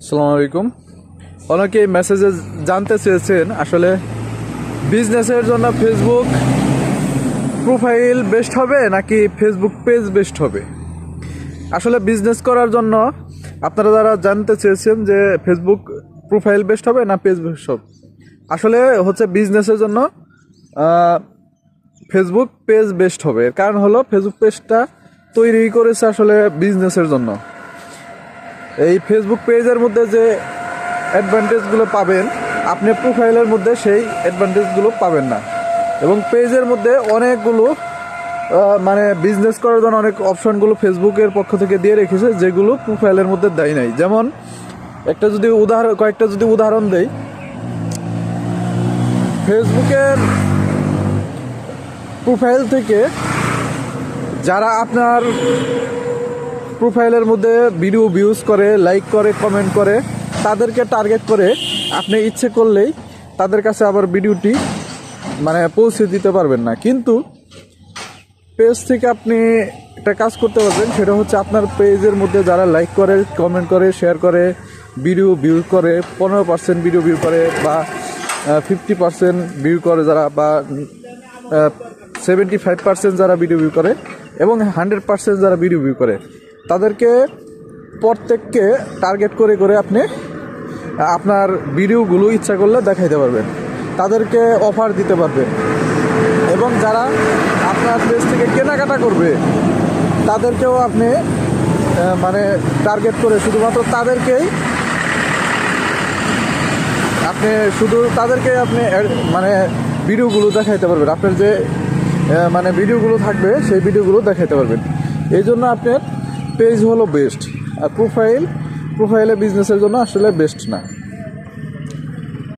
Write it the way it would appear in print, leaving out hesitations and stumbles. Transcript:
আসসালামু আলাইকুম। অনেকে মেসেজে জানতে চেয়েছেন আসলে বিজনেসের জন্য ফেসবুক প্রোফাইল বেস্ট হবে নাকি ফেসবুক পেজ বেস্ট হবে। আসলে বিজনেস করার জন্য আপনারা যারা জানতে চেয়েছেন যে ফেসবুক প্রোফাইল বেস্ট হবে না পেজ বেস্ট হবে, আসলে হচ্ছে বিজনেসের জন্য ফেসবুক পেজ বেস্ট হবে। এর কারণ হলো ফেসবুক পেজটা তৈরি করেছে আসলে বিজনেসের জন্য। এই ফেসবুক পেজের মধ্যে যে অ্যাডভান্টেজগুলো পাবেন আপনি প্রোফাইলের মধ্যে সেই অ্যাডভান্টেজগুলো পাবেন না। এবং পেজের মধ্যে অনেকগুলো মানে বিজনেস করার জন্য অনেক অপশনগুলো ফেসবুকের পক্ষ থেকে দিয়ে রেখেছে যেগুলো প্রোফাইলের মধ্যে দেয় নাই। যেমন কয়েকটা যদি উদাহরণ দেই, ফেসবুকের প্রোফাইল থেকে যারা আপনার প্রোফাইলের মধ্যে ভিডিও ভিউজ করে, লাইক করে, কমেন্ট করে, তাদেরকে টার্গেট করে আপনি ইচ্ছে করলেই তাদের কাছে আবার ভিডিওটি মানে পৌঁছে দিতে পারবেন না। কিন্তু পেজ থেকে আপনি একটা কাজ করতে পারবেন, সেটা হচ্ছে আপনার পেজের মধ্যে যারা লাইক করে, কমেন্ট করে, শেয়ার করে, ভিডিও ভিউ করে, 15% ভিডিও ভিউ করে বা 50% ভিউ করে যারা, বা 75% যারা ভিডিও ভিউ করে এবং 100% যারা ভিডিও ভিউ করে, তাদেরকে প্রত্যেককে টার্গেট করে করে আপনি আপনার ভিডিওগুলো ইচ্ছা করলে দেখাইতে পারবেন, তাদেরকে অফার দিতে পারবেন। এবং যারা আপনার পেজ থেকে কেনাকাটা করবে তাদেরকেও আপনি মানে টার্গেট করে শুধুমাত্র তাদেরকেই আপনি মানে ভিডিওগুলো দেখাইতে পারবেন। আপনার যে মানে ভিডিওগুলো থাকবে সেই ভিডিওগুলো দেখাইতে পারবেন। এই জন্য আপনার পেজ হলো বেস্ট, আর প্রোফাইলে বিজনেসের জন্য আসলে বেস্ট না।